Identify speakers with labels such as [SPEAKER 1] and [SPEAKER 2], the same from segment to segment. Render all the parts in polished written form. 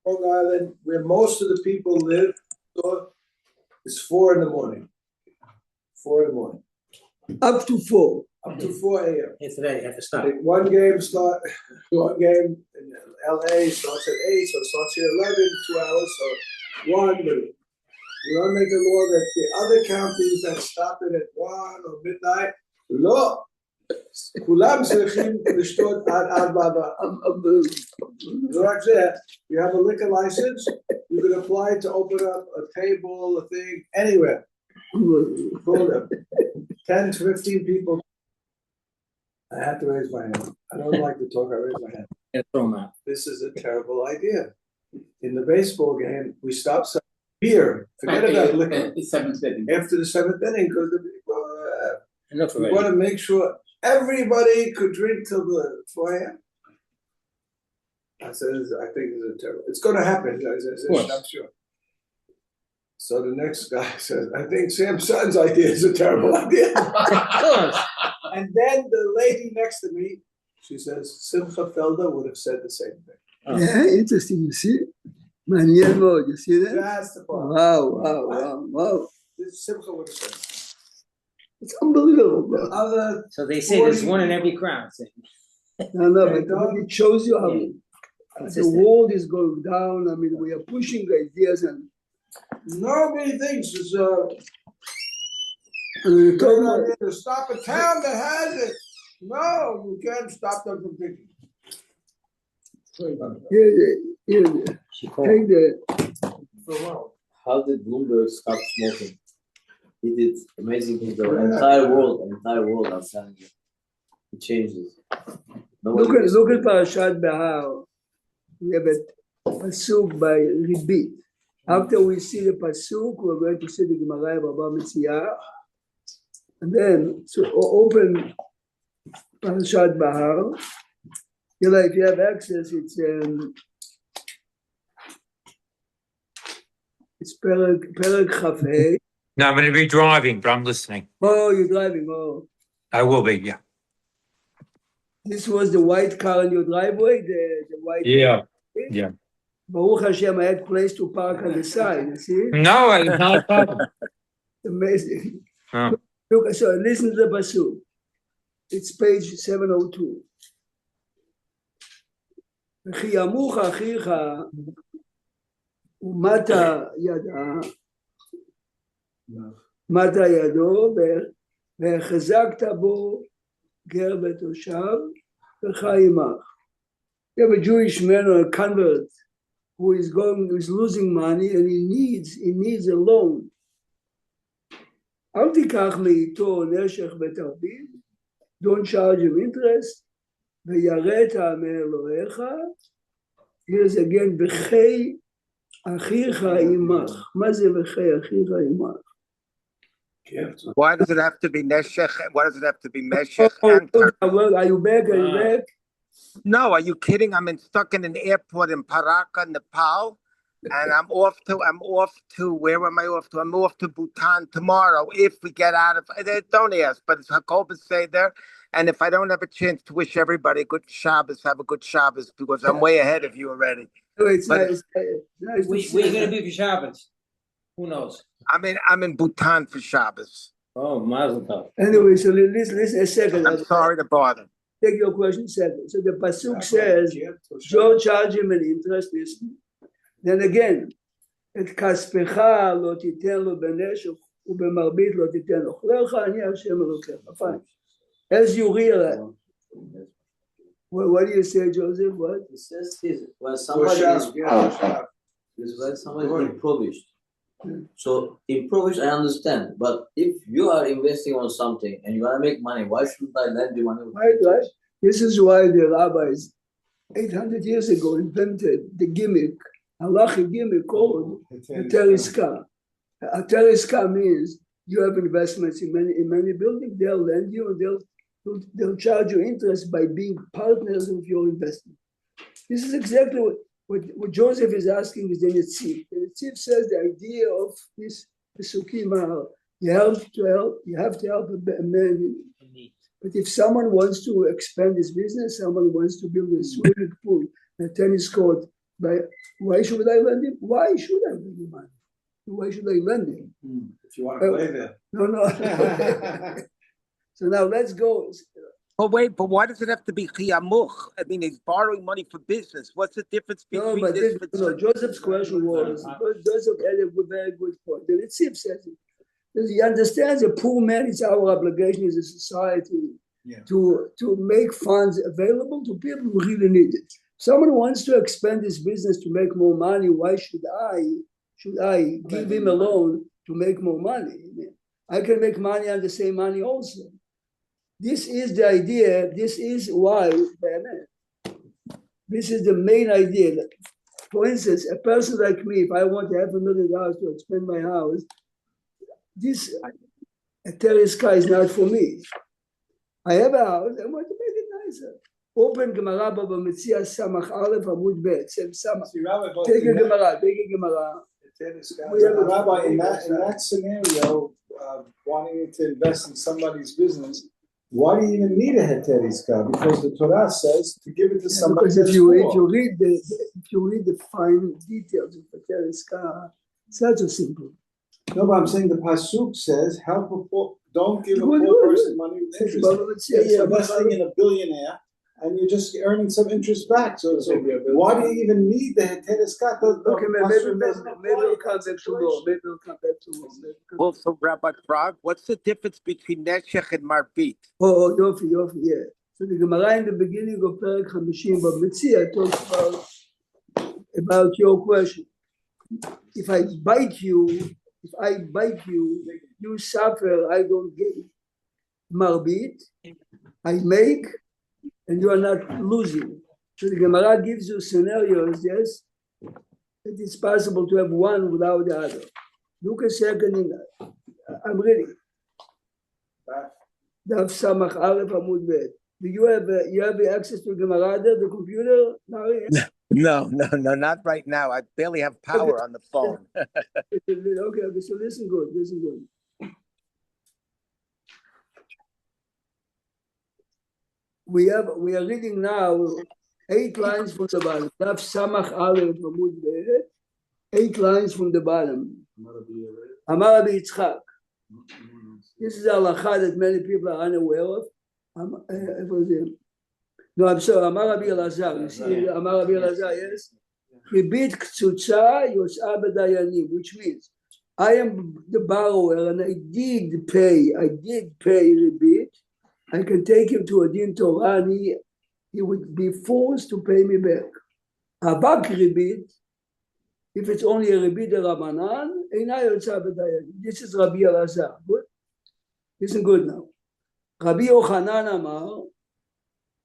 [SPEAKER 1] Long Island, where most of the people live, it's 4 in the morning. 4 in the morning.
[SPEAKER 2] Up to 4.
[SPEAKER 1] Up to 4 a.m.
[SPEAKER 3] It's today, you have to stop.
[SPEAKER 1] One game in LA starts at 8, so it starts at 11, 2 hours, so 1. But you don't make a law that the other counties that stop it at 1 or midnight, לא. כולם צריכים לשתות עד 4. Like that, you have a liquor license, you can apply to open up a table, a thing, anywhere. Call them. 10 to 15 people. I had to raise my hand. I don't like to talk, I raise my hand.
[SPEAKER 3] Throw them out.
[SPEAKER 1] This is a terrible idea. In the baseball game, we stop selling beer. Forget about liquor.
[SPEAKER 4] The 7th inning.
[SPEAKER 1] After the 7th inning, because the people,
[SPEAKER 3] Enough
[SPEAKER 1] we
[SPEAKER 3] already.
[SPEAKER 1] want to make sure everybody could drink till the 4 a.m. I think it's a terrible. It's going to happen. I'm sure. So the next guy says, I think Sam Sutton's idea is a terrible idea. And then the lady next to me, she says, Simcha Felder would have said the same thing.
[SPEAKER 3] Oh.
[SPEAKER 2] Yeah, interesting. You see? מעניין מאוד. You see that?
[SPEAKER 1] That's the problem.
[SPEAKER 2] Wow.
[SPEAKER 1] This Simcha would have said.
[SPEAKER 2] It's unbelievable. Bro.
[SPEAKER 1] Other
[SPEAKER 3] So they say there's one in every crowd. So
[SPEAKER 2] No, but it shows you how the
[SPEAKER 3] consistent.
[SPEAKER 2] world is going down. I mean, we are pushing ideas and
[SPEAKER 1] nobody thinks it's
[SPEAKER 2] we're
[SPEAKER 1] a
[SPEAKER 2] talking
[SPEAKER 1] good
[SPEAKER 2] about
[SPEAKER 1] idea to stop a town that has it. No, you can't stop them from thinking.
[SPEAKER 2] here,
[SPEAKER 3] She called.
[SPEAKER 2] take the
[SPEAKER 5] How did Bloomberg stop smoking? He did amazing things. The entire world I'm telling you. He changes.
[SPEAKER 2] look at Parashat Behar. We have a pasuk by Ribit. After we see the pasuk, we're going to see the Gemara Baba Metzia. And then, so open Parashat Behar. You know, if you have access, it's Perek Chafei.
[SPEAKER 6] No, I'm going to be driving, but I'm listening.
[SPEAKER 2] Oh, you're driving. Oh,
[SPEAKER 6] I will be, yeah.
[SPEAKER 2] this was the white car in your driveway. The white.
[SPEAKER 6] Yeah.
[SPEAKER 2] Baruch Hashem, I had place to park on the side. You see,
[SPEAKER 6] No, it's not a problem.
[SPEAKER 2] amazing.
[SPEAKER 6] Oh.
[SPEAKER 2] Look, so listen to the pasuk. It's page 702. וכי ימוך אחיך ומטה ידו והחזקת בו גר ותושב וחיימך. You have a Jewish man or a convert who is losing money and he needs a loan. אל תיקח מאיתו נשך ותרביד, don't charge him interest, ויראת מאלוהיך, here's again, וכי אחיך עמך. מה זה וכי אחיך עמך?
[SPEAKER 7] Why does it have to be Neshech? Why does it have to be Meshech?
[SPEAKER 2] Are you back? Are you back?
[SPEAKER 7] No, are you kidding? I'm stuck in an airport in Paraka, Nepal, and I'm off to where am I off to? I'm off to Bhutan tomorrow. If we get out of, don't ask, but it's Hakoba Seder. And if I don't have a chance to wish everybody a good Shabbos, have a good Shabbos, because I'm way ahead of you already.
[SPEAKER 2] No, it's
[SPEAKER 7] But-
[SPEAKER 2] nice. Nice
[SPEAKER 3] Where you going to be for Shabbos? Who knows?
[SPEAKER 7] I'm in Bhutan for Shabbos.
[SPEAKER 3] Oh, Mazel Tov.
[SPEAKER 2] Anyway, so listen a second.
[SPEAKER 7] I'm sorry to bother.
[SPEAKER 2] Take your question a second. So the pasuk says, don't charge him an interest. Listen. Then again, את כספך לא תיתן לו בנשך ובמרבית לא תיתן לו. לך אני השם אלוקיך. Fine. As you realize, what do you say, Joseph? What?
[SPEAKER 5] It says this when somebody is impoverished. So impoverished, I understand. But if you are investing on something and you want to make money, why should I lend you money?
[SPEAKER 2] Right. This is why the rabbis 800 years ago invented the gimmick, halachic gimmick called Teriska. A Teriska means you have investments in many buildings. They'll lend you and they'll charge you interest by being partners of your investment. This is exactly what Joseph is asking is the Netziv. The Netziv says the idea of this Pesukim are you have to help a man. But if someone wants to expand his business, someone wants to build a swimming pool, a tennis court, But why should I lend him? Why should I lend him money? Why should I lend him?
[SPEAKER 1] If you wanna play there.
[SPEAKER 2] No. So now let's go.
[SPEAKER 7] But wait, but why does it have to be chiyamuch? I mean, he's borrowing money for business. What's the difference
[SPEAKER 2] No,
[SPEAKER 7] between
[SPEAKER 2] but
[SPEAKER 7] this?
[SPEAKER 2] Joseph's question was, Joseph had a very good point. The Ritziv says it. Because he understands a poor man, it's our obligation as a society to make funds available to people who really need it. Someone wants to expand his business to make more money. Why should I give him a loan to make more money? I can make money on the same money also. This is the idea. This is why, this is the main idea. For instance, a person like me, if I want $500,000 to expand my house, this terrace car is not for me. I have a house, I want to make it nicer. Open Gemara Baba Metzia Samach Aleph Amud Bet. Take a Gemara.
[SPEAKER 1] Rabbi, in that scenario, wanting to invest in somebody's business, why do you even need a heter iska? Because the Torah says to give it to somebody.
[SPEAKER 2] Because if you read the fine details of heter iska, it's not so simple.
[SPEAKER 1] No, but I'm saying the pasuk says, "Help a poor. Don't give a poor person money with interest." You're investing in a billionaire, and you're just earning some interest back. So why do you even need the heter iska?
[SPEAKER 2] Okay, maybe we'll come back to more.
[SPEAKER 7] Well, so Rabbi Prague, what's the difference between neshech and marbit?
[SPEAKER 2] Oh, Yofi, yeah. So the Gemara in the beginning of Perek 50 B'Metzia talks about your question. If I bite you, you suffer, I don't get it. Marbit, I make, and you are not losing. So the Gemara gives you scenarios, yes, it is possible to have one without the other. Look a second in that. I'm ready. Daf Samach Aleph Amud Bet. Do you have access to Gemara there, the computer?
[SPEAKER 7] No, not right now. I barely have power on the phone.
[SPEAKER 2] Okay, so listen good. We are reading now 8 lines from the bottom. Daf Samach Aleph Amud Bet. 8 lines from the bottom. Amar Rabbi Yitzchak. This is a halacha that many people are unaware of. No, I'm sorry. Amar Rabbi Elazar. You see, Amar Rabbi Elazar, yes. Ribit ktsutza yos'a b'dayanim, which means I am the borrower and I did pay ribit. I can take him to a din Torah and he would be forced to pay me back. Avak ribit, if it's only a ribit Rabbanan, eina yos'a b'dayanim. This is Rabbi Elazar. Good. Listen good now. Rabbi Yochanan Amar,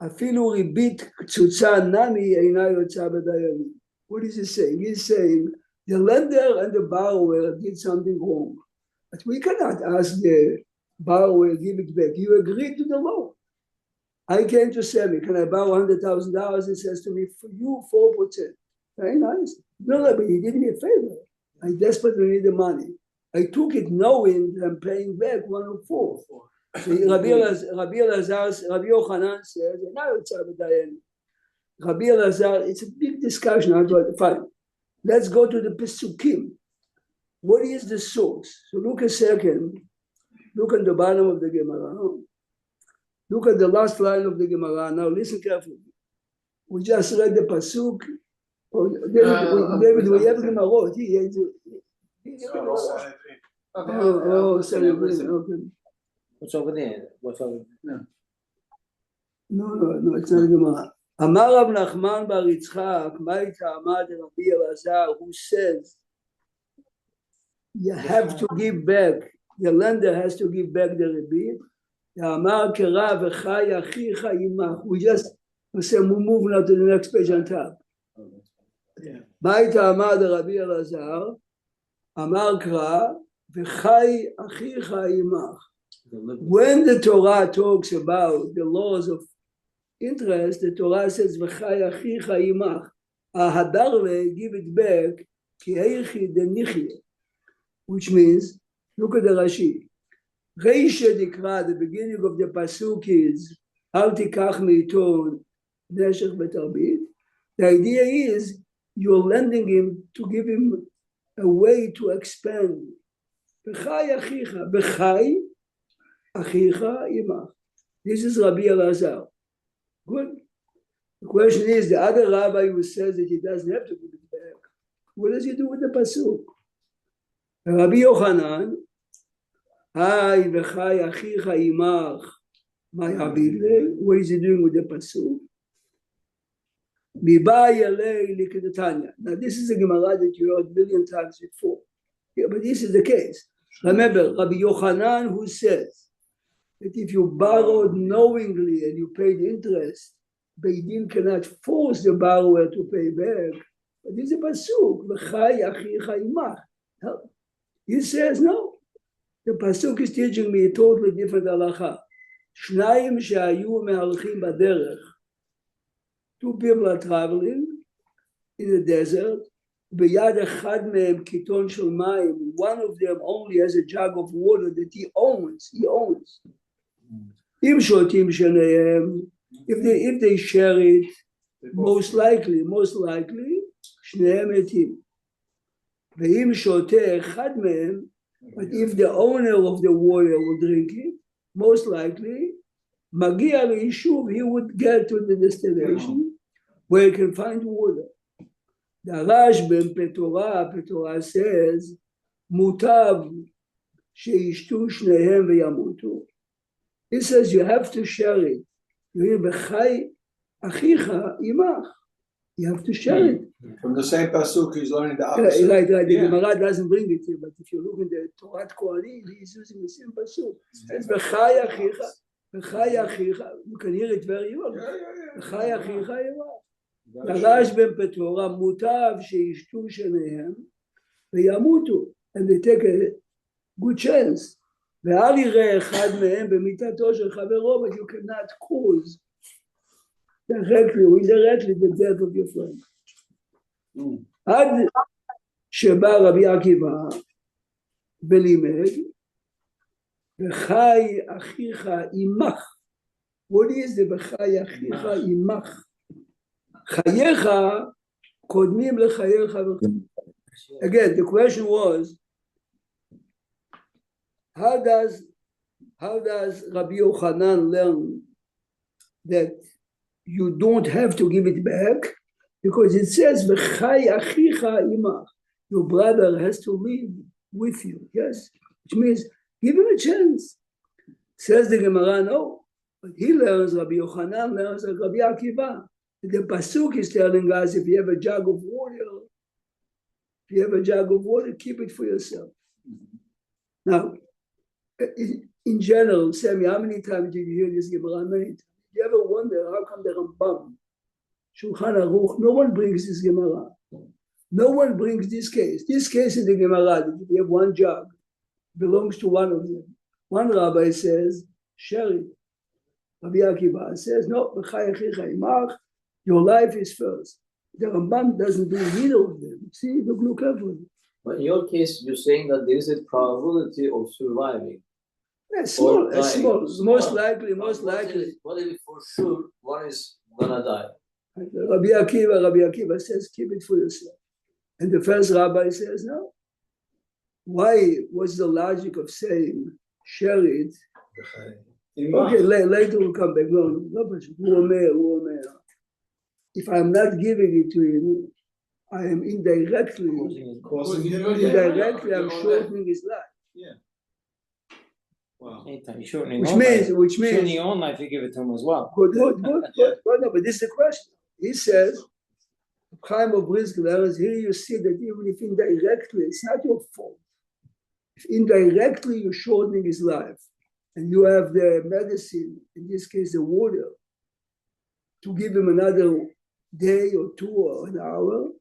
[SPEAKER 2] Afilu ribit ktsutza nami eina yotza b'dayanim. What is he saying? He's saying the lender and the borrower did something wrong. But we cannot ask the borrower, give it back. You agreed to the loan. I came to Sammy, can I borrow $100,000? He says to me, for you, 4%. Very nice. No, but he did me a favor. I desperately need the money. I took it knowing that I'm paying back 104. So Rabbi Yochanan says, Rabbi Elazar, it's a big discussion. Fine. Let's go to the Pesukim. What is the source? So look a second. Look at the bottom of the Gemara. Look at the last line of the Gemara. Now listen carefully. We just read the Pasuk. David, we have Gemara. Sorry. Okay.
[SPEAKER 3] What's over there?
[SPEAKER 2] No, it's not Gemara. Amar Rav Nachman bar Yitzchak, Ma'it Ha'amad Rabbi Elazar, who says you have to give back, the lender has to give back the rebit. Amar Kera v'chai achicha yimach. We move now to the next page on top. Ma'it Ha'amad Rabbi Elazar, Amar Kera v'chai achicha yimach. When the Torah talks about the laws of interest, the Torah says, "V'chai achicha yimach." Ahadarle, give it back, ki eichi denichye, which means, look at the Rashi. Reisha dikra, the beginning of the pasuk is, "Al tikach meito neshech betarbit." The idea is, you're lending him to give him a way to expand. B'chai achicha, b'chai achicha imach. This is Rabbi Elazar. Good. The question is, the other rabbi who says that he doesn't have to give it back, what does he do with the pasuk? Rabbi Yochanan, Ay v'chai achicha imach, my abidle. What is he doing with the pasuk? Now this is a Gemara that you heard a million times before. Yeah, but this is the case. Remember, Rabbi Yochanan who says that if you borrowed knowingly and you paid interest, Beit Din cannot force the borrower to pay back. But this is a pasuk. V'chai achicha imach. He says no. The pasuk is teaching me a totally different halacha. Shnayim shehayu mehalchim baderech. Two people are traveling in the desert. B'yad echad mehem kiton shel mayim. One of them only has a jug of water that he owns. Im shotim sheneihem. If they share it, most likely, shneim etim. Ve'im shoteh echad mehem. But if the owner of the water will drink it, most likely, Magia Yishuv, he would get to the destination where he can find water. The Rashbam Petorah says, Mutav sheishtu shnehem veyamutu. He says you have to share it. You hear b'chai achicha imach. You have to share it.
[SPEAKER 1] From the same pasuk, he's learning the opposite.
[SPEAKER 2] Right. The Gemara doesn't bring it here, but if you look in the Torah Kohanim, he's using the same pasuk. It's b'chai achicha. B'chai achicha. You can hear it very well. B'chai achicha imach. Darash ben Petorah mutav sheishtu shenehem veyamutu, and they take a good chance. Ve'al yireh echad mehem b'mitato shel chavero, but you cannot cause directly or indirectly the death of your friend. עד שבא רבי עקיבא ולימד וחי אחיך עמך. What is the וחי אחיך עמך? חייך קודמים לחייך. Again, the question was, how does Rabbi Yochanan learn that you don't have to give it back? Because it says, "V'chai achicha imach," your brother has to live with you. Yes, which means give him a chance. Says the Gemara, no, but he learns. Rabbi Yochanan learns like Rabbi Akiva. The pasuk is telling us, if you have a jug of water, keep it for yourself. Now, in general, Sammy, how many times did you hear this Gemara? Many times. You ever wonder how come the Rambam, Shulchan Aruch, no one brings this Gemara. No one brings this case. This case in the Gemara, that if you have one jug, belongs to one of them. One rabbi says, share it. Rabbi Akiva says, no, b'chai achicha imach, your life is first. The Rambam doesn't do either of them. See, look carefully.
[SPEAKER 5] But in your case, you're saying that there is a probability of surviving.
[SPEAKER 2] Yes, small. Most likely.
[SPEAKER 5] What if for sure one is gonna die?
[SPEAKER 2] Rabbi Akiva says, keep it for yourself. And the first rabbi says, no. Why? What's the logic of saying, share it? Okay, later we'll come back. No. If I'm not giving it to him, I am indirectly I'm shortening his life.
[SPEAKER 3] Yeah. Wow. Shortening
[SPEAKER 2] which means
[SPEAKER 3] shortening your own life, you give it to him as well.
[SPEAKER 2] Good. No, but this is the question. He says, Chaim of Brisker, here you see that even if indirectly, it's not your fault. If indirectly you're shortening his life, and you have the medicine, in this case the water, to give him another day or two or an hour,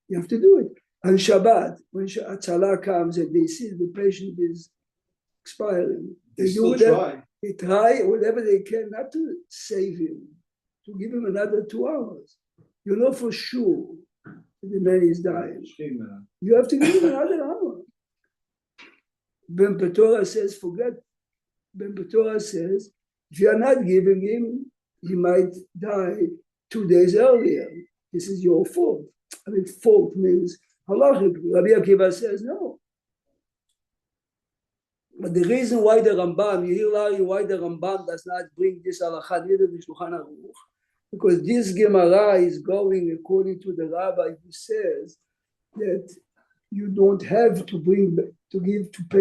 [SPEAKER 2] you have to do it. On Shabbat, when Atzalah comes and they see the patient is expiring, they try whatever they can not to save him, to give him another 2 hours. You know for sure that the man is dying. You have to give him another hour. Ben Petorah says, forget. Ben Petorah says, if you are not giving him, he might die 2 days earlier. This is your fault. I mean, fault means halachically. Rabbi Akiva says no. But the reason why the Rambam, you hear Larry, why the Rambam does not bring this halacha neither the Shulchan Aruch, because this Gemara is going according to the rabbi who says that you don't have to pay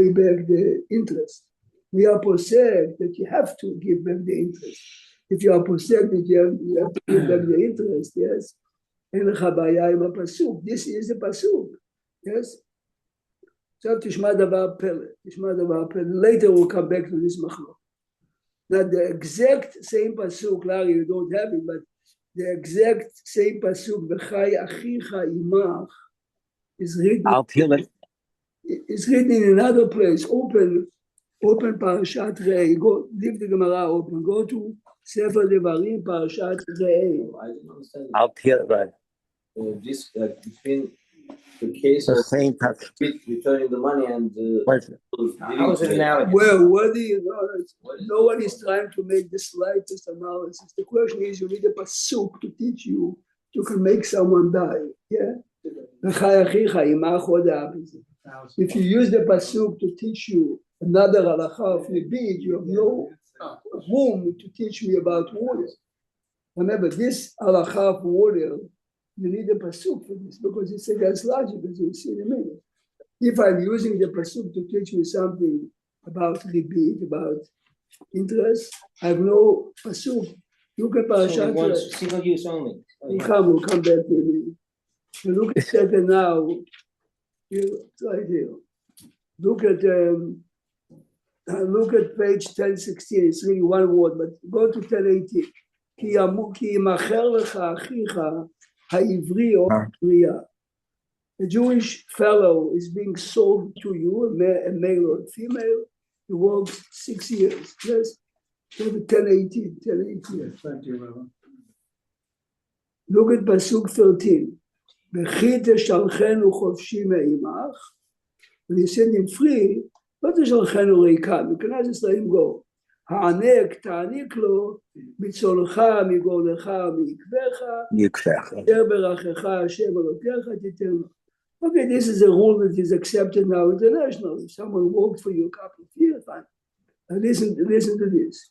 [SPEAKER 2] back the interest. We are posek that you have to give back the interest. If you are posek that you have to give back the interest, yes. This is the pasuk, yes. So tishma davar pele. Later we'll come back to this machlok. Now the exact same pasuk, Larry, you don't have it, but the exact same pasuk, v'chai achicha imach, is written. It's written in another place. Open Parashat Re'eh. Go, leave the Gemara open. Go to Sefer Devarim, Parashat Re'eh.
[SPEAKER 5] I don't understand.
[SPEAKER 6] I'll tell it right.
[SPEAKER 5] This between the case of returning the money and
[SPEAKER 3] How is it analogous?
[SPEAKER 2] Well, what do you know? No one is trying to make the slightest analysis. The question is, you need a pasuk to teach you. You can make someone die. Yeah. If you use the pasuk to teach you another halacha of libid, you have no room to teach me about water. Remember, this halacha of water, you need a pasuk for this because it's against logic, as you'll see in a minute. If I'm using the pasuk to teach me something about libid, about interest, I have no pasuk. Look at Parashat.
[SPEAKER 3] Single use only.
[SPEAKER 2] We'll come back to it. Look at it now. Right here. Look at page 1016. It's really one word, but go to 1018. כי ימכר לך אחיך העברי או העברייה. A Jewish fellow is being sold to you, a male or a female. He works 6 years. Yes. Go to 1018. 1018. Look at Pasuk 13. וכי תשלחנו חופשי מעמך, when you send him free, לא תשלחנו ריקם, you cannot just let him go. הענק תעניק לו, מצולך, מגורלך, מעקבך, אשר ברכך, השם אלוקיך תיתן לו. Okay, this is a rule that is accepted now internationally. If someone worked for you a couple of years, fine. Now listen to this.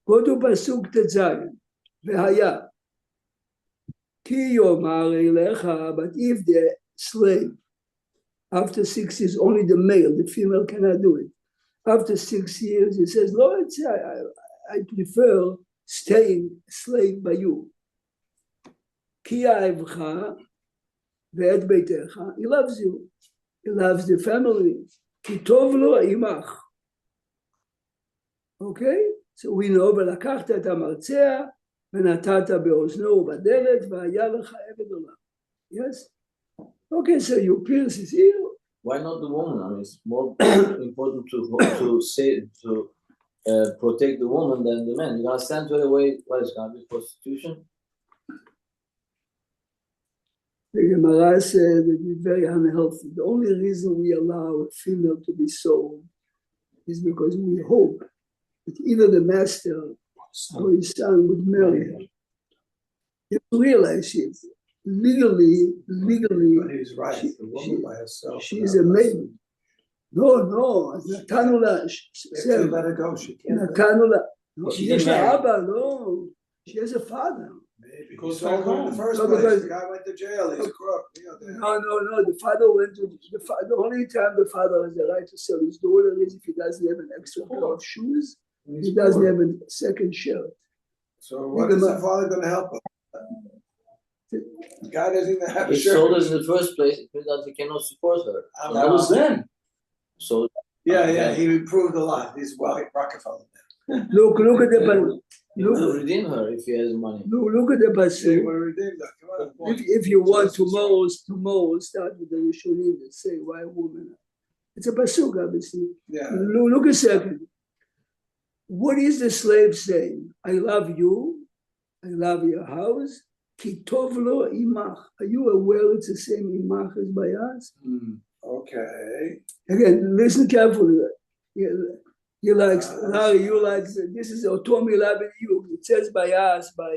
[SPEAKER 2] Go to Pasuk Tetzayin, והיה. But if the slave, after 6 years, only the male, the female cannot do it. After 6 years, he says, Lord, I prefer staying a slave by you. He loves you. He loves the family. Okay? So we know, ולקחת את המרצע, ונתת באוזנו ובדלת, והיה לך עבד עולם. Yes? Okay, so you pierce his ear.
[SPEAKER 5] Why not the woman? I mean, it's more important to protect the woman than the man. You're gonna stand right away. What is gonna be prostitution?
[SPEAKER 2] The Gemara said that it's very unhealthy. The only reason we allow a female to be sold is because we hope that either the master or his son would marry her. You realize she's legally.
[SPEAKER 1] But he's right. The woman by herself.
[SPEAKER 2] She is a maiden. No. Natanula.
[SPEAKER 1] Let her go. She can't.
[SPEAKER 2] Natanula. No,
[SPEAKER 3] She
[SPEAKER 2] she has
[SPEAKER 3] didn't
[SPEAKER 2] a
[SPEAKER 3] marry.
[SPEAKER 2] Abba. No, she has a father.
[SPEAKER 1] Maybe.
[SPEAKER 3] Goes
[SPEAKER 1] He sold
[SPEAKER 3] back
[SPEAKER 1] her in
[SPEAKER 3] home.
[SPEAKER 1] the first
[SPEAKER 2] No,
[SPEAKER 1] place.
[SPEAKER 2] because-
[SPEAKER 1] The guy went to jail. He's a crook.
[SPEAKER 2] No. The father went to the only time the father has the right to sell his daughter is if he doesn't have an extra pair of shoes. He doesn't have a second shirt.
[SPEAKER 1] So what is the father going to help him? The guy doesn't even have a
[SPEAKER 5] He
[SPEAKER 1] shirt.
[SPEAKER 5] sold us in the first place. It means that he cannot support her.
[SPEAKER 1] That was then.
[SPEAKER 5] So
[SPEAKER 1] Yeah. He improved a lot. He's Rockefeller.
[SPEAKER 2] Look at the
[SPEAKER 5] he will redeem her if he has money.
[SPEAKER 2] look at the
[SPEAKER 1] See,
[SPEAKER 2] pasuk.
[SPEAKER 1] we're redeemed. Come on.
[SPEAKER 2] If you want tomorrow, start with the Rishonim that say why woman. It's a pasuk, obviously.
[SPEAKER 1] Yeah.
[SPEAKER 2] Look a second. What is the slave saying? I love you. I love your house. Kitov lo imach. Are you aware it's the same imach as bayaz?
[SPEAKER 1] Okay.
[SPEAKER 2] Again, listen carefully. You like this is Otomi Labin you. It says bayaz by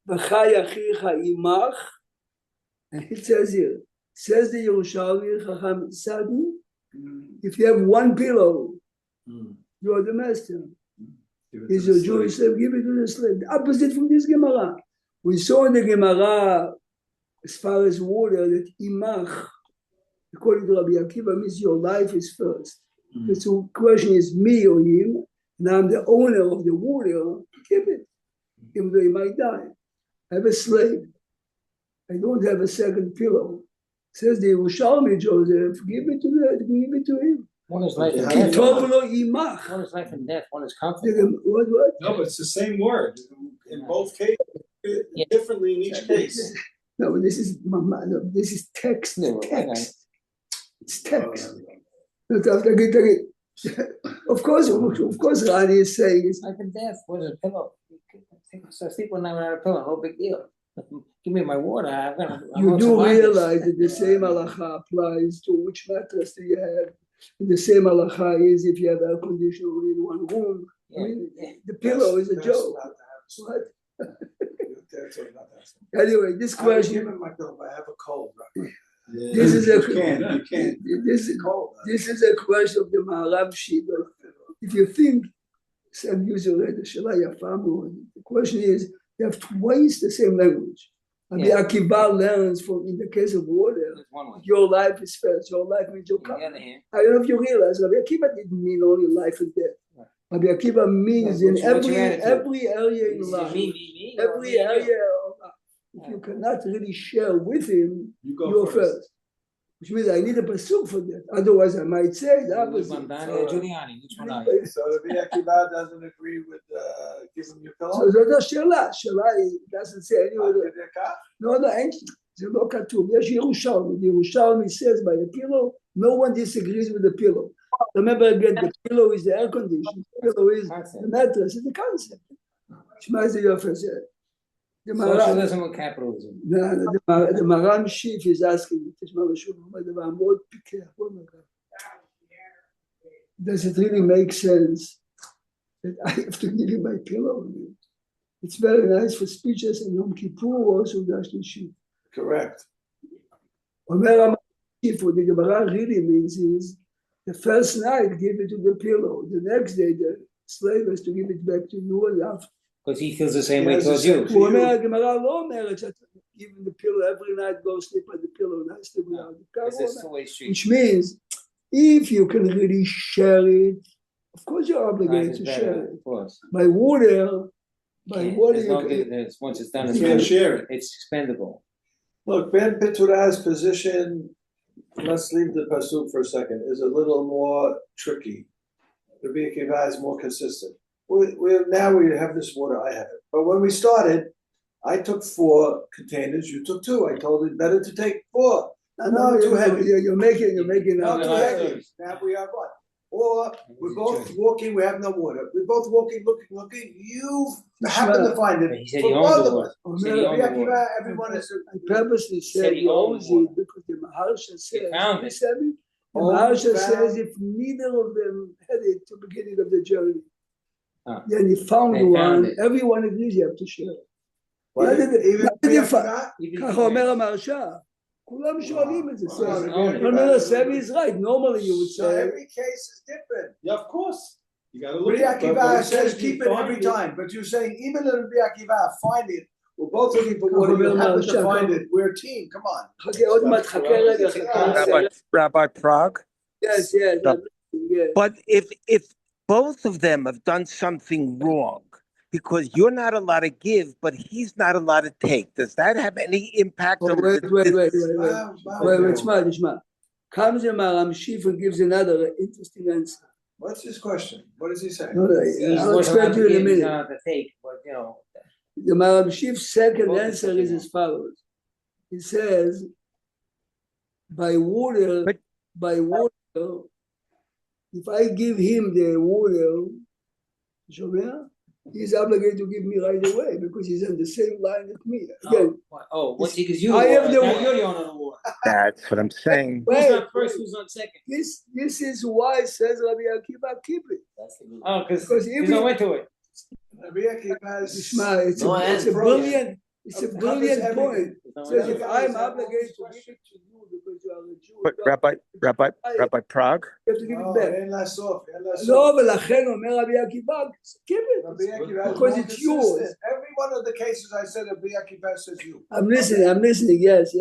[SPEAKER 2] V'chai achicha imach And it says here, says the Yerushalmi Chacham Sadi, if you have one pillow, you are the master. He's a Jewish slave, give it to the slave. The opposite from this Gemara. We saw in the Gemara, as far as water, that imach, according to Rabbi Akiva, means your life is first. The question is me or him, and I'm the owner of the water, keep it, even though he might die. I have a slave. I don't have a second pillow. Says the Yerushalmi Joseph, give it to him.
[SPEAKER 3] One is life and
[SPEAKER 2] Ki
[SPEAKER 3] death.
[SPEAKER 2] tov lo imach.
[SPEAKER 3] One is life and death. One is comfort.
[SPEAKER 2] What?
[SPEAKER 4] No, but it's the same word in both cases, differently in each case.
[SPEAKER 2] No, this is text.
[SPEAKER 3] No,
[SPEAKER 2] Text. It's text. Of course, Rani is saying it's
[SPEAKER 3] Life and death. What is a pillow? So sleep one night without a pillow. No big deal. Give me my water.
[SPEAKER 2] you do realize that the same halacha applies to which mattress do you have. And the same halacha is if you have air conditioning only in one room. I mean, the pillow is a joke. What? Anyway, this
[SPEAKER 1] I was
[SPEAKER 2] question.
[SPEAKER 1] given my pillow, but I have a cold.
[SPEAKER 2] This is a
[SPEAKER 4] You can't.
[SPEAKER 2] This is a question of the Maharab Sheba. If you think, some user read the Shalah Yafa מאוד, the question is, you have twice the same language. And the Akiva learns from, in the case of water,
[SPEAKER 3] There's one way.
[SPEAKER 2] your life is first, your life means your
[SPEAKER 3] On the
[SPEAKER 2] coming.
[SPEAKER 3] other hand,
[SPEAKER 2] I don't know if you realize, Rabbi Akiva didn't mean only life and death. Rabbi Akiva means in
[SPEAKER 3] What's your
[SPEAKER 2] every
[SPEAKER 3] attitude?
[SPEAKER 2] area in
[SPEAKER 3] is it
[SPEAKER 2] life,
[SPEAKER 3] me, or
[SPEAKER 2] every
[SPEAKER 3] me and you?
[SPEAKER 2] area of life. If you cannot really share with him,
[SPEAKER 4] You go
[SPEAKER 2] you're
[SPEAKER 4] first.
[SPEAKER 2] first. Which means I need a pasuk for that. Otherwise, I might say the
[SPEAKER 3] Louis
[SPEAKER 2] opposite.
[SPEAKER 3] Bandani or Giuliani? Which one are you?
[SPEAKER 1] So the Akiva doesn't agree with giving you pillow?
[SPEAKER 2] So זאת השאלה, השאלה היא, doesn't say anywhere.
[SPEAKER 1] עד כדי כך?
[SPEAKER 2] No, אין, זה לא כתוב. יש ירושלמי. Yerushalmi says by the pillow, no one disagrees with the pillow. Remember again, the pillow is the air conditioner. The pillow is the mattress. It's the concept. שמע איזה יופי זה. The
[SPEAKER 3] Socialism and capitalism.
[SPEAKER 2] the Maran Shif is asking, תשמע משהו, הוא אומר דבר מאוד פיקח, מאוד מגע. Does it really make sense that I have to give you my pillow? It's very nice for speeches and Yom Kippur also Dash Shif.
[SPEAKER 1] Correct.
[SPEAKER 2] אומר המשיף, what the Gemara really means is, the first night give it to the pillow, the next day the slave has to give it back to you and after.
[SPEAKER 3] Because he feels the same way
[SPEAKER 1] Yes,
[SPEAKER 3] towards
[SPEAKER 1] it's
[SPEAKER 3] you.
[SPEAKER 1] a-
[SPEAKER 2] הוא אומר, הגמרא לא אומרת שאתה giving the pillow every night, go sleep on the pillow, nice to be out.
[SPEAKER 3] It's a two-way street.
[SPEAKER 2] Which means, if you can really share it, of course you're
[SPEAKER 3] Life
[SPEAKER 2] obligated
[SPEAKER 3] is
[SPEAKER 2] to
[SPEAKER 3] better,
[SPEAKER 2] share it.
[SPEAKER 3] of course.
[SPEAKER 2] By water,
[SPEAKER 3] Can't-
[SPEAKER 2] you
[SPEAKER 3] there's no
[SPEAKER 2] can-
[SPEAKER 3] give- there's- once it's done,
[SPEAKER 4] You
[SPEAKER 3] it's
[SPEAKER 4] can't
[SPEAKER 3] done.
[SPEAKER 4] share it.
[SPEAKER 3] It's expendable.
[SPEAKER 1] Look, Ben Pitura's position, let's leave the pasuk for a second, is a little more tricky. Rabbi Akiva is more consistent. Now we have this water, I have it. But when we started, I took 4 containers, you took 2. I told you better to take 4. No, too heavy.
[SPEAKER 2] You're making
[SPEAKER 1] No,
[SPEAKER 3] No,
[SPEAKER 1] too
[SPEAKER 3] no,
[SPEAKER 1] heavy.
[SPEAKER 3] no.
[SPEAKER 1] Now we are what? Or we're both walking, we have no water. We're both walking, looking. You happen to find it.
[SPEAKER 3] He said
[SPEAKER 1] For
[SPEAKER 3] he owns
[SPEAKER 1] both
[SPEAKER 3] the
[SPEAKER 1] of
[SPEAKER 3] water.
[SPEAKER 1] us.
[SPEAKER 3] He said he
[SPEAKER 1] Rabbi
[SPEAKER 3] owned the water.
[SPEAKER 1] Akiva, everyone is.
[SPEAKER 2] I purposely
[SPEAKER 3] Said
[SPEAKER 2] said
[SPEAKER 3] he
[SPEAKER 2] he
[SPEAKER 3] owned
[SPEAKER 2] owns
[SPEAKER 3] water.
[SPEAKER 2] it because the Maharsha says,
[SPEAKER 3] found
[SPEAKER 2] he
[SPEAKER 3] it.
[SPEAKER 2] said it. The
[SPEAKER 1] Owned,
[SPEAKER 2] Maharsha
[SPEAKER 1] found.
[SPEAKER 2] says if neither of them had it to the beginning of the journey,
[SPEAKER 3] Ah.
[SPEAKER 2] then he found
[SPEAKER 3] They
[SPEAKER 2] one,
[SPEAKER 3] found it.
[SPEAKER 2] everyone agrees you have to share it.
[SPEAKER 1] What?
[SPEAKER 2] Even
[SPEAKER 1] Rabbi
[SPEAKER 2] if
[SPEAKER 1] Akiva?
[SPEAKER 3] Even
[SPEAKER 2] ככה
[SPEAKER 3] if
[SPEAKER 2] אומר
[SPEAKER 3] you-
[SPEAKER 2] המהרש"א, כולם שואלים את זה.
[SPEAKER 1] Wow.
[SPEAKER 2] So,
[SPEAKER 3] Own it.
[SPEAKER 2] no, no, Sebi is right. Normally you would
[SPEAKER 1] So
[SPEAKER 2] say,
[SPEAKER 1] every case is different.
[SPEAKER 4] Yeah, of course. You gotta look
[SPEAKER 1] Rabbi
[SPEAKER 4] at it.
[SPEAKER 1] Akiva says keep it every time, but you're saying even if Rabbi Akiva find it, we're both looking for water, you happen to find it, we're a team, come on.
[SPEAKER 2] חכה עוד מעט, חכה רגע, חכה.
[SPEAKER 7] Rabbi Prague.
[SPEAKER 2] Yes, yes, yes.
[SPEAKER 7] But if both of them have done something wrong, because you're not allowed to give, but he's not allowed to take, does that have any impact on
[SPEAKER 2] Wait,
[SPEAKER 1] Wow.
[SPEAKER 2] תשמע. comes the Maharam Shif and gives another interesting answer.
[SPEAKER 1] What's his question? What does he say?
[SPEAKER 2] No, no,
[SPEAKER 3] He's
[SPEAKER 2] I'll
[SPEAKER 3] wasn't allowed
[SPEAKER 2] explain to
[SPEAKER 3] to
[SPEAKER 2] you in a
[SPEAKER 3] give, he's
[SPEAKER 2] minute.
[SPEAKER 3] not allowed to take, but you know.
[SPEAKER 2] The Maharam Shif's second
[SPEAKER 3] Both
[SPEAKER 2] answer
[SPEAKER 3] is
[SPEAKER 2] is as follows. He says, by water,
[SPEAKER 7] But-
[SPEAKER 2] if I give him the water, שומע? He's obligated to give me right away because he's on the same line with me. Again,
[SPEAKER 3] Once he gives you
[SPEAKER 2] I
[SPEAKER 3] the
[SPEAKER 2] have
[SPEAKER 3] water,
[SPEAKER 2] the
[SPEAKER 3] now
[SPEAKER 2] wa-
[SPEAKER 3] you're the owner of the water.
[SPEAKER 7] That's what I'm saying.
[SPEAKER 3] Who's
[SPEAKER 2] wait,
[SPEAKER 3] on first, who's on second?
[SPEAKER 2] this is why says Rabbi Akiva, keep it.
[SPEAKER 3] Oh,
[SPEAKER 2] Because
[SPEAKER 3] because
[SPEAKER 2] if
[SPEAKER 3] there's
[SPEAKER 2] we-
[SPEAKER 3] no into it.
[SPEAKER 1] Rabbi Akiva is.
[SPEAKER 2] Shema, it's
[SPEAKER 5] No
[SPEAKER 2] a
[SPEAKER 5] answer.
[SPEAKER 2] brilliant, It's a brilliant point. Says if I'm obligated to give it to you because you are a Jew,
[SPEAKER 7] But Rabbi Prague,
[SPEAKER 2] you have to give it
[SPEAKER 1] No,
[SPEAKER 2] back.
[SPEAKER 1] אין לאסוף, אין לאסוף.
[SPEAKER 2] לא, ולכן אומר רבי עקיבא, give it.
[SPEAKER 1] Rabbi Akiva is
[SPEAKER 2] Because
[SPEAKER 1] more
[SPEAKER 2] it's yours.
[SPEAKER 1] consistent. Every one of the cases I said, Rabbi Akiva says you.
[SPEAKER 2] I'm listening, yes.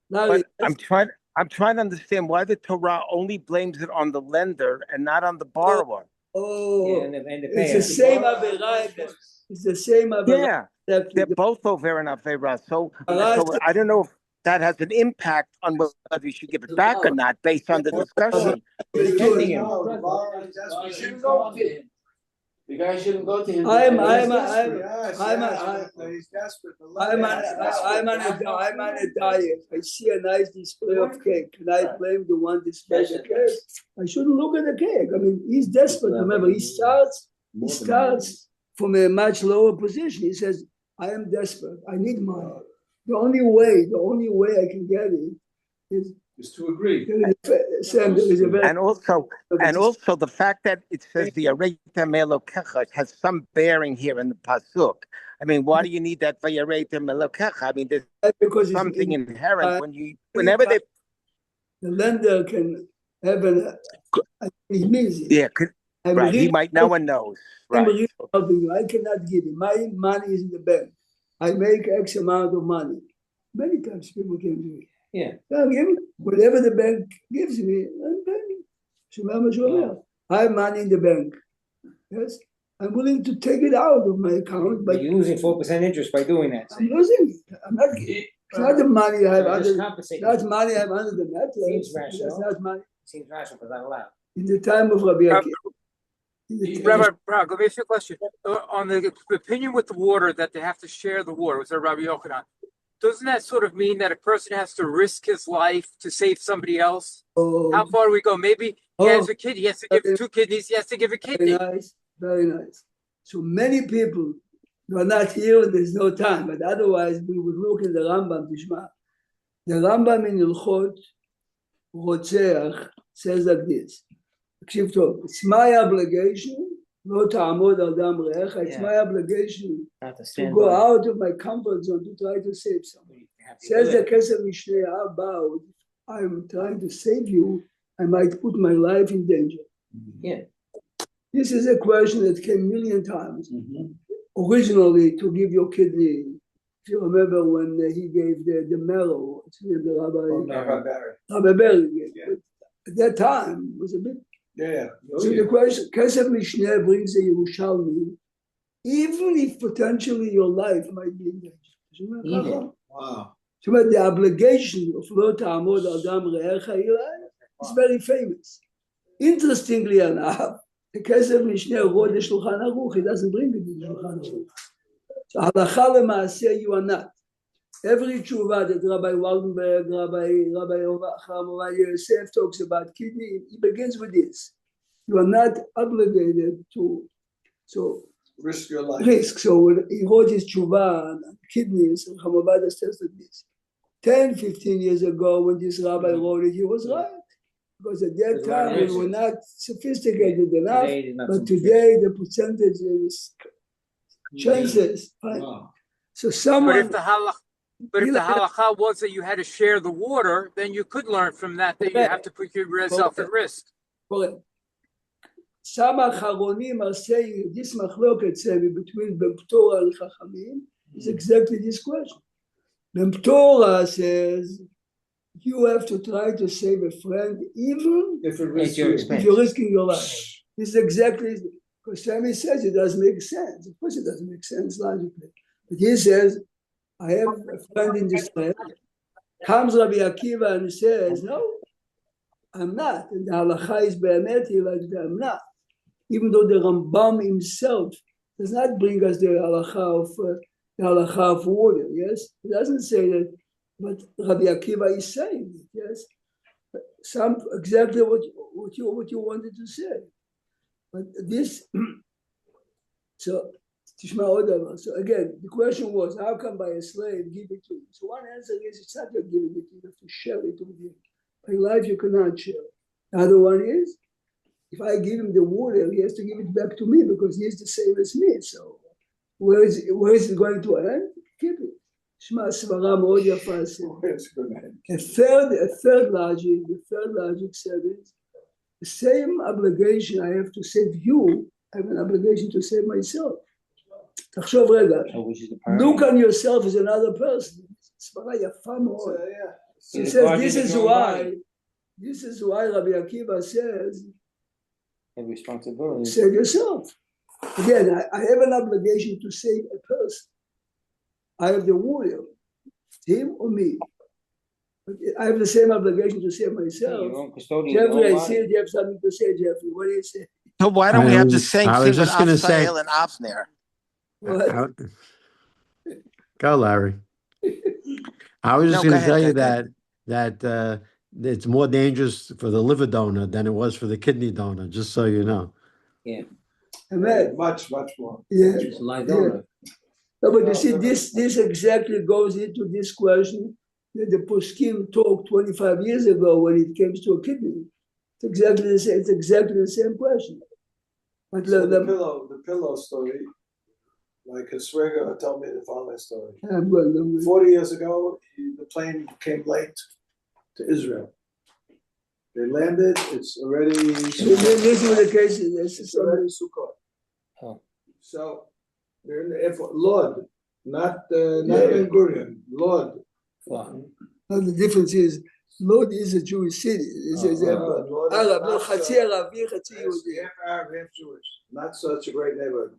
[SPEAKER 2] Larry,
[SPEAKER 7] but I'm trying to understand why the Torah only blames it on the lender and not on the borrower.
[SPEAKER 2] oh,
[SPEAKER 3] And the
[SPEAKER 2] it's
[SPEAKER 3] payer.
[SPEAKER 2] the same Averah. It's the same Averah.
[SPEAKER 7] Yeah, they're both over in Avera. So I don't know if that has an impact on whether you should give it back or not based on the discussion.
[SPEAKER 3] Defending him.
[SPEAKER 1] No, the borrower is desperate.
[SPEAKER 8] You shouldn't go to him. The guy shouldn't go to him.
[SPEAKER 2] I'm
[SPEAKER 1] Yes,
[SPEAKER 2] yes,
[SPEAKER 1] he's desperate.
[SPEAKER 2] I'm on a diet. I see a nice display of cake. Can I blame the one display the cake? I shouldn't look at the cake. I mean, he's desperate. Remember, he starts from a much lower position. He says, I am desperate. I need money. The only way I can get it is
[SPEAKER 4] to agree.
[SPEAKER 2] Sam, there is a very
[SPEAKER 7] And also the fact that it says the Areita Melokecha has some bearing here in the pasuk. I mean, why do you need that for Areita Melokecha? I mean, there's
[SPEAKER 2] because
[SPEAKER 7] something inherent whenever they.
[SPEAKER 2] the lender can have he means it.
[SPEAKER 7] Yeah,
[SPEAKER 2] I'm
[SPEAKER 7] right. He
[SPEAKER 2] really
[SPEAKER 7] might. No one knows.
[SPEAKER 2] I'm
[SPEAKER 7] Right.
[SPEAKER 2] really helping you. I cannot give you. My money is in the bank. I make X amount of money. Many times people can do it.
[SPEAKER 3] Yeah.
[SPEAKER 2] I'll give it. Whatever the bank gives me, I'm paying. שומע מה שהוא אומר. I have money in the bank. Yes. I'm willing to take it out of my account,
[SPEAKER 3] But
[SPEAKER 2] but
[SPEAKER 3] you're losing 4% interest by doing that.
[SPEAKER 2] I'm losing it. I'm not it's not the money I have
[SPEAKER 3] So just
[SPEAKER 2] under
[SPEAKER 3] compensate.
[SPEAKER 2] that's money I have under the mattress.
[SPEAKER 3] Seems
[SPEAKER 2] That's
[SPEAKER 3] rational.
[SPEAKER 2] not money.
[SPEAKER 3] Seems rational because I'm allowed.
[SPEAKER 2] In the time of Rabbi Akiva. in the time-
[SPEAKER 6] Rabbi Brock, let me ask you a question. On the opinion with the water that they have to share the water, was Rabbi Yochanan? Doesn't that sort of mean that a person has to risk his life to save somebody else?
[SPEAKER 2] Oh,
[SPEAKER 6] How far do we go? Maybe he has a kid, he has to give 2 kidneys, he has to give a
[SPEAKER 2] very
[SPEAKER 6] kidney.
[SPEAKER 2] nice, very nice. So many people who are not here and there's no time, but otherwise we would look in the Rambam, Tishma. The Rambam in Ilchot Rotzeach says like this. תקשיב טוב, it's my obligation, לא תעמוד על דם רעך, it's my obligation
[SPEAKER 3] Not to
[SPEAKER 2] to
[SPEAKER 3] stand
[SPEAKER 2] go
[SPEAKER 3] by.
[SPEAKER 2] out of my comfort zone to try to save somebody.
[SPEAKER 3] You have to
[SPEAKER 2] Says
[SPEAKER 3] do
[SPEAKER 2] the
[SPEAKER 3] it.
[SPEAKER 2] Kesef Mishneh about, I'm trying to save you, I might put my life in danger.
[SPEAKER 3] Yeah.
[SPEAKER 2] This is a question that came a million times. Originally, to give your kidney, if you remember when he gave the marrow, it's the Rabbi Berry gave.
[SPEAKER 1] Yeah.
[SPEAKER 2] At that time, it was a bit.
[SPEAKER 1] Yeah.
[SPEAKER 2] So the question, Kesef Mishneh brings the Yerushalmi, even if potentially your life might be in danger.
[SPEAKER 3] Even.
[SPEAKER 1] Wow.
[SPEAKER 2] So the obligation of lo ta'amod al dam re'echa is very famous. Interestingly enough, the Kesef Mishneh wrote the Shulchan Aruch, he doesn't bring it in the Shulchan Aruch. So halacha l'maaseh you are not. Every tshuva that Rabbi Waldenberg, Rabbi Chaim Yosef talks about kidney, he begins with this. You are not obligated to
[SPEAKER 1] Risk your life.
[SPEAKER 2] risk. So when he wrote his tshuva on kidneys, and Chamabadas says like this. 10, 15 years ago, when this rabbi wrote it, he was right. Because at that time, we were not sophisticated enough.
[SPEAKER 3] Today, it's not
[SPEAKER 2] But
[SPEAKER 3] so
[SPEAKER 2] today, the percentage is changes. Right?
[SPEAKER 1] Wow.
[SPEAKER 2] So
[SPEAKER 6] But
[SPEAKER 2] someone.
[SPEAKER 6] if the halacha was that you had to share the water, then you could learn from that you have to put yourself at risk.
[SPEAKER 2] Correct. Some Acharonim are saying this machloket between Ben Ptora and Chachamim is exactly this question. Ben Ptora says you have to try to save a friend even
[SPEAKER 1] If it
[SPEAKER 3] At
[SPEAKER 1] risks
[SPEAKER 3] your
[SPEAKER 1] you.
[SPEAKER 3] expense.
[SPEAKER 2] if you're risking your life. This is exactly because Sammy says it doesn't make sense. Of course, it doesn't make sense logically. But he says, I have a friend in this land. Comes Rabbi Akiva and says, no, I'm not. And the halacha is be'emet, I'm not. Even though the Rambam himself does not bring us the halacha of water, yes? He doesn't say that, but Rabbi Akiva is saying it, yes? Some exactly what you wanted to say. But this, so again, the question was, how come by a slave give it to you? So one answer is, it's not you're giving it, you have to share it with him. By life, you cannot share. The other one is, if I give him the water, he has to give it back to me because he is the same as me. So where is it going to end? keep it. שמע, סברה מאוד יפה.
[SPEAKER 1] It's good, man.
[SPEAKER 2] A third logic says, the same obligation I have to save you, I have an obligation to save myself. תחשוב רגע, look on yourself as another person. סברה יפה מאוד. He says, this is why Rabbi Akiva says,
[SPEAKER 3] responsibility.
[SPEAKER 2] save yourself. Again, I have an obligation to save a person. I have the warrior, him or me. But I have the same obligation to save myself. Jeffrey, I see you have something to say, Jeffrey. What do you say?
[SPEAKER 7] So why don't we have the same
[SPEAKER 9] I
[SPEAKER 7] thing
[SPEAKER 9] was
[SPEAKER 7] with
[SPEAKER 9] just gonna say-
[SPEAKER 7] Avsahel and Avner?
[SPEAKER 2] What?
[SPEAKER 9] Go, Larry. I was just
[SPEAKER 7] No,
[SPEAKER 9] going
[SPEAKER 7] go
[SPEAKER 9] to tell
[SPEAKER 7] ahead,
[SPEAKER 9] you
[SPEAKER 7] go
[SPEAKER 9] that it's more dangerous for the liver donor than it was for the kidney donor, just so you know.
[SPEAKER 2] Amen.
[SPEAKER 1] Much more.
[SPEAKER 2] Yeah.
[SPEAKER 5] It's my donor.
[SPEAKER 2] No, but you see, this exactly goes into this question that the Poskim talked 25 years ago when it comes to a kidney. It's exactly the same. It's exactly the same question. But
[SPEAKER 1] So the pillow story, like Hasrega told me the following story. 40 years ago, the plane came late to Israel. They landed, it's already
[SPEAKER 2] This is the case.
[SPEAKER 1] it's already Sukkot.
[SPEAKER 3] Oh.
[SPEAKER 1] So they're in the airport, Lod, not Ben Gurion, Lod.
[SPEAKER 3] Wow.
[SPEAKER 2] Now the difference is, Lod is a Jewish city. This is
[SPEAKER 1] Lod is
[SPEAKER 2] Arab,
[SPEAKER 1] not,
[SPEAKER 2] no, Chatzi Arabi, Chatzi Yehudi.
[SPEAKER 1] half Arab, half Jewish. Not such a great neighborhood.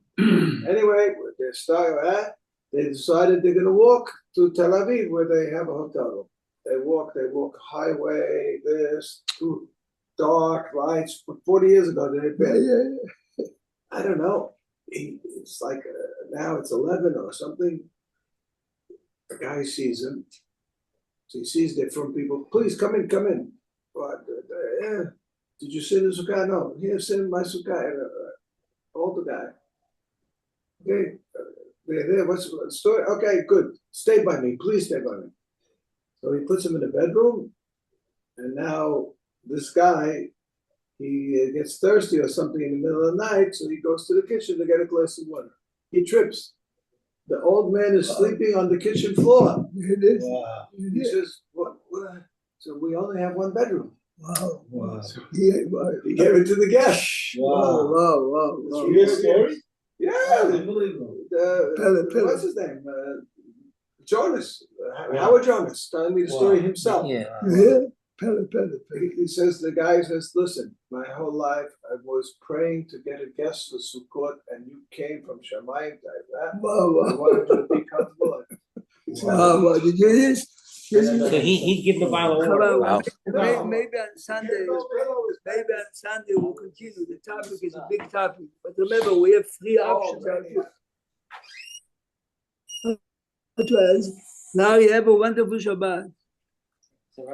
[SPEAKER 1] Anyway, they decided they're going to walk to Tel Aviv where they have a hotel room. They walk highway, this, too dark lights. 40 years ago, they had been. I don't know. It's like now it's 11 or something. The guy sees him. So he sees different people. Please come in. But, yeah. Did you sit in the sukkah? No. Here, sit in my sukkah. Older guy. Okay. They're there. What's the story? Okay, good. Stay by me. Please stay by me. So he puts him in the bedroom. And now this guy, he gets thirsty or something in the middle of the night. So he goes to the kitchen to get a glass of water. He trips. The old man is sleeping on the kitchen floor.
[SPEAKER 2] Wow.
[SPEAKER 1] He says, what? So we only have one bedroom.
[SPEAKER 2] Wow.
[SPEAKER 1] So
[SPEAKER 2] Yeah,
[SPEAKER 1] he gave it to the guest.
[SPEAKER 2] wow.
[SPEAKER 1] Real story? Yeah.
[SPEAKER 5] Unbelievable.
[SPEAKER 1] What's his name? Jonas. Howard Jonas telling me the story himself.
[SPEAKER 3] Yeah.
[SPEAKER 2] Pele.
[SPEAKER 1] He says, the guy says, listen, my whole life I was praying to get a guest for Sukkot and you came from Shamayim like that.
[SPEAKER 2] Wow.
[SPEAKER 1] I wanted to be comfortable.
[SPEAKER 2] Wow. Did you hear this?
[SPEAKER 8] So he give the Bible
[SPEAKER 2] Come
[SPEAKER 8] order.
[SPEAKER 2] on,
[SPEAKER 7] Wow.
[SPEAKER 2] maybe on Sunday we'll continue. The topic is a big topic. But remember, we have three options out here. Larry, have a wonderful Shabbat.
[SPEAKER 3] So Rabbi